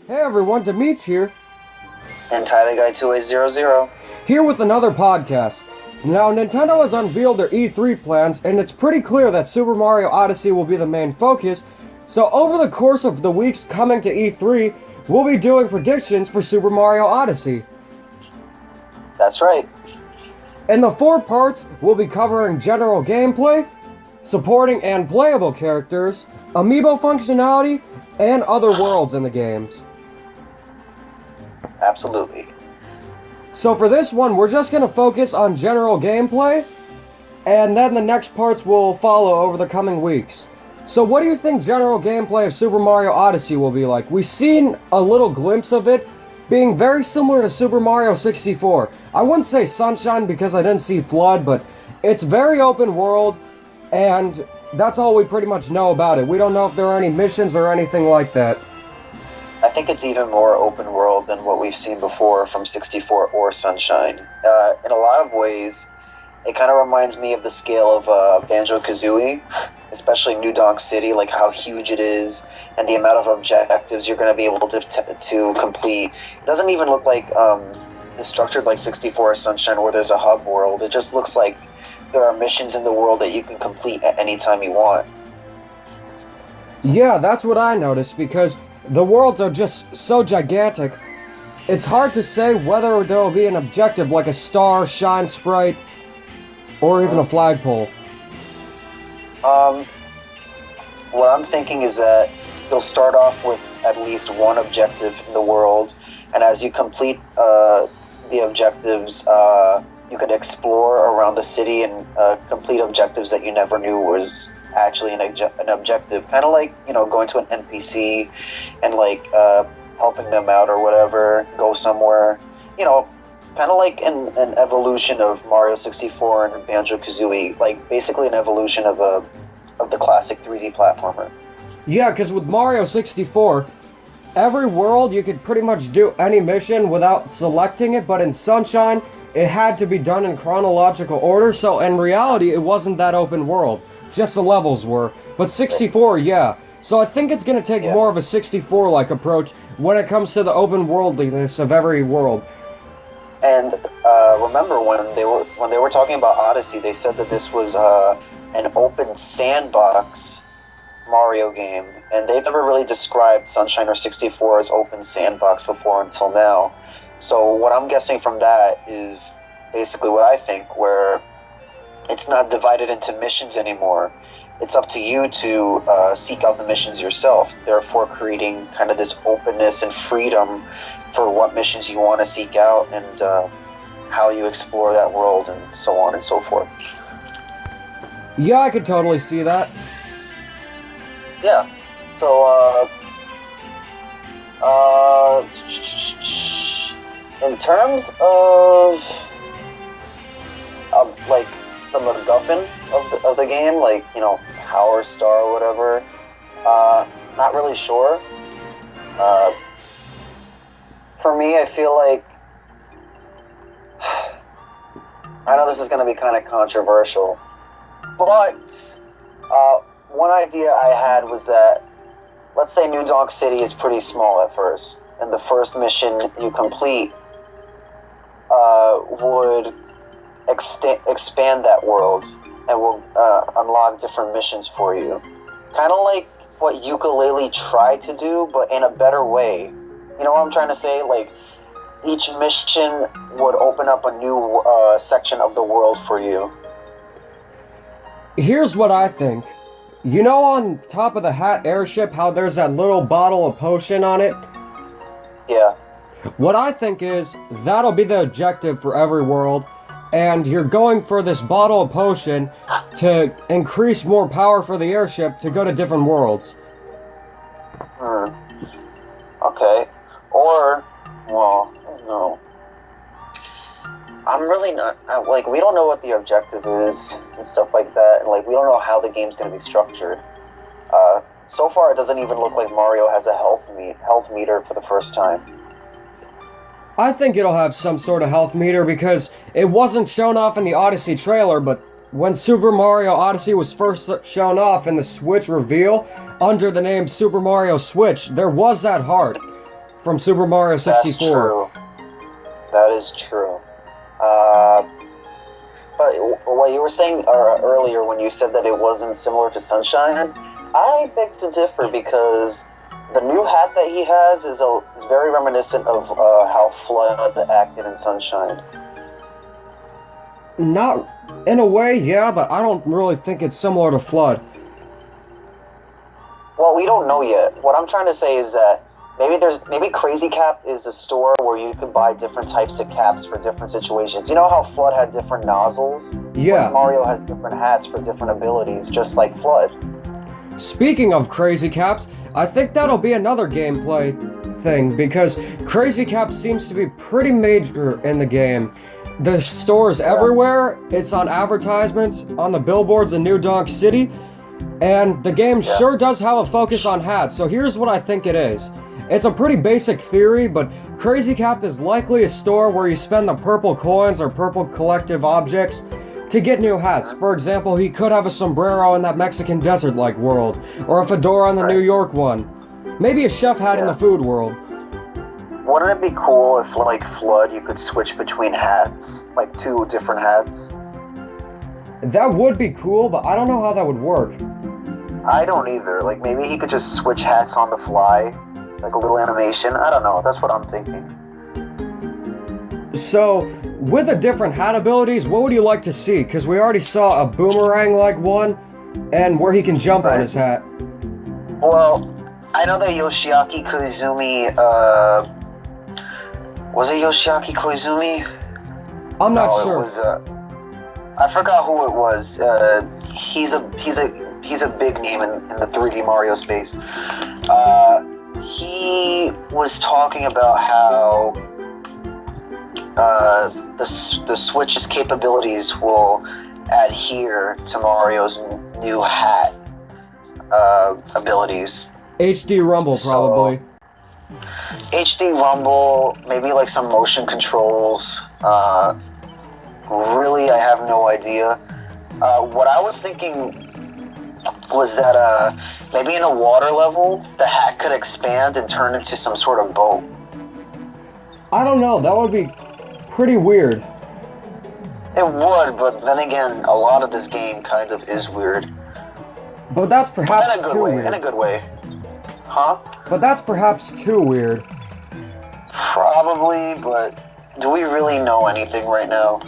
Hey everyone, Demeech here, And Tyler Guy 2800. here with another podcast. Now, Nintendo has unveiled their E3 plans, and it's pretty clear that Super Mario Odyssey will be the main focus. So, over the course of the weeks coming to E3, we'll be doing predictions for Super Mario Odyssey. That's right. In the 4 parts, we'll be covering general gameplay, supporting and playable characters, amiibo functionality, and other worlds in the games. Absolutely. So for this one, we're just going to focus on general gameplay, and then the next parts will follow over the coming weeks. So what do you think general gameplay of Super Mario Odyssey will be like? We've seen a little glimpse of it being very similar to Super Mario 64. I wouldn't say Sunshine because I didn't see Flood, but it's very open world, and that's all we pretty much know about it. We don't know if there are any missions or anything like that. I think it's even more open world than what we've seen before from 64 or Sunshine. In a lot of ways, it kind of reminds me of the scale of Banjo-Kazooie, especially New Donk City, like how huge it is and the amount of objectives you're going to be able to complete. It doesn't even look like it's structured like 64 or Sunshine where there's a hub world. It just looks like there are missions in the world that you can complete at any time you want. Yeah, that's what I noticed, because the worlds are just so gigantic. It's hard to say whether there will be an objective like a star, shine sprite, or even a flagpole. What I'm thinking is that you'll start off with at least one objective in the world, and as you complete the objectives, you could explore around the city and complete objectives that you never knew was actually an objective. Kind of like, going to an NPC and like helping them out or whatever, go somewhere. Kind of like an evolution of Mario 64 and Banjo-Kazooie, like basically an evolution of the classic 3D platformer. Yeah, because with Mario 64, every world you could pretty much do any mission without selecting it, but in Sunshine, it had to be done in chronological order, so in reality, it wasn't that open world. Just the levels were. But 64, yeah. So I think it's going to take more of a 64-like approach when it comes to the open worldliness of every world. And remember when they were talking about Odyssey, they said that this was an open sandbox Mario game, and they've never really described Sunshine or 64 as open sandbox before until now. So what I'm guessing from that is basically what I think, where it's not divided into missions anymore. It's up to you to seek out the missions yourself, therefore creating kind of this openness and freedom for what missions you want to seek out and how you explore that world and so on and so forth. Yeah, I could totally see that. Yeah. So, in terms of like the MacGuffin of the game, like, Power Star or whatever, not really sure. For me, I feel like I know this is going to be kind of controversial, but one idea I had was that, let's say New Donk City is pretty small at first, and the first mission you complete would expand that world and will unlock different missions for you. Kind of like what Yooka-Laylee tried to do, but in a better way. You know what I'm trying to say? Like, each mission would open up a new section of the world for you. Here's what I think. You know on top of the Hat airship how there's that little bottle of potion on it? Yeah. What I think is, that'll be the objective for every world, and you're going for this bottle of potion to increase more power for the airship to go to different worlds. Okay. Or, well, I don't know. I'm really not, like, we don't know what the objective is and stuff like that, and, like, we don't know how the game's going to be structured. So far, it doesn't even look like Mario has a health meter for the first time. I think it'll have some sort of health meter because it wasn't shown off in the Odyssey trailer, but when Super Mario Odyssey was first shown off in the Switch reveal, under the name Super Mario Switch, there was that heart. from Super Mario 64. That's true. That is true. But what you were saying earlier when you said that it wasn't similar to Sunshine, I beg to differ because the new hat that he has is very reminiscent of how Flood acted in Sunshine. Not in a way, yeah, but I don't really think it's similar to Flood. Well, we don't know yet. What I'm trying to say is that maybe Crazy Cap is a store where you could buy different types of caps for different situations. You know how Flood had different nozzles? Yeah. Well, Mario has different hats for different abilities, just like Flood. Speaking of Crazy Caps, I think that'll be another gameplay thing, because Crazy Cap seems to be pretty major in the game. The store's everywhere, it's on advertisements, on the billboards in New Donk City, and the game sure does have a focus on hats, so here's what I think it is. It's a pretty basic theory, but Crazy Cap is likely a store where you spend the purple coins or purple collective objects to get new hats. For example, he could have a sombrero in that Mexican desert-like world, or a fedora in the New York one. Maybe a chef hat in the food world. Wouldn't it be cool if, like Flood, you could switch between hats? Like 2 different hats? That would be cool, but I don't know how that would work. I don't either. Like, maybe he could just switch hats on the fly. Like a little animation. I don't know. That's what I'm thinking. So, with the different hat abilities, what would you like to see? Because we already saw a boomerang-like one, and where he can jump on his hat. Well, I know that Yoshiaki Koizumi, was it Yoshiaki Koizumi? I'm not sure. It was, I forgot who it was. He's a big name in the 3D Mario space. He was talking about how the Switch's capabilities will adhere to Mario's new hat abilities. HD Rumble, probably. HD Rumble, maybe like some motion controls. Really, I have no idea. What I was thinking was that maybe in a water level, the hat could expand and turn into some sort of boat. I don't know, that would be pretty weird. It would, but then again, a lot of this game kind of is weird. But that's perhaps in a good way, weird. In a good way. Huh? But that's perhaps too weird. Probably, but do we really know anything right now?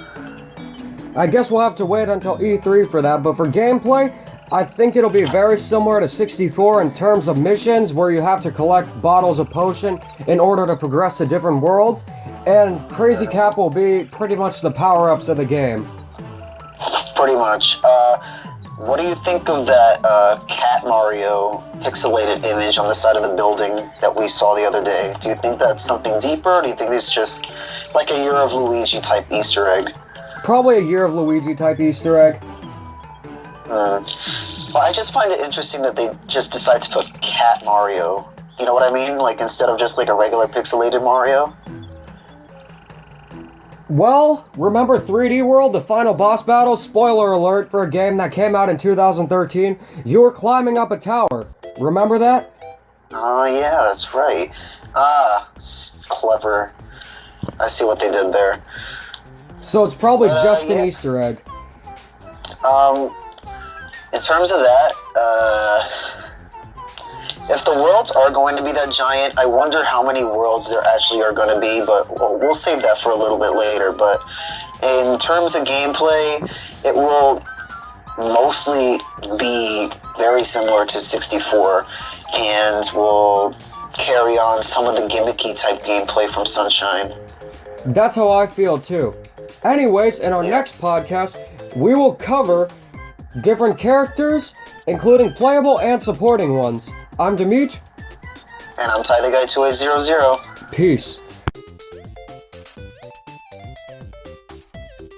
I guess we'll have to wait until E3 for that, but for gameplay, I think it'll be very similar to 64 in terms of missions where you have to collect bottles of potion in order to progress to different worlds, and Crazy Cap will be pretty much the power-ups of the game. Pretty much. What do you think of that Cat Mario pixelated image on the side of the building that we saw the other day? Do you think that's something deeper, or do you think it's just like a Year of Luigi type Easter egg? Probably a Year of Luigi type Easter egg. Well, I just find it interesting that they just decide to put Cat Mario. You know what I mean? Like, instead of just like a regular pixelated Mario. Well, remember 3D World, the final boss battle? Spoiler alert for a game that came out in 2013. You were climbing up a tower. Remember that? Oh, yeah, that's right. Ah, clever. I see what they did there. So it's probably just an Easter egg. In terms of that, if the worlds are going to be that giant, I wonder how many worlds there actually are going to be, but we'll save that for a little bit later. But in terms of gameplay, it will mostly be very similar to 64, and will carry on some of the gimmicky type gameplay from Sunshine. That's how I feel too. Anyways, in our next podcast, we will cover different characters, including playable and supporting ones. I'm Demeet. And I'm Ty the Guy 2800. Peace.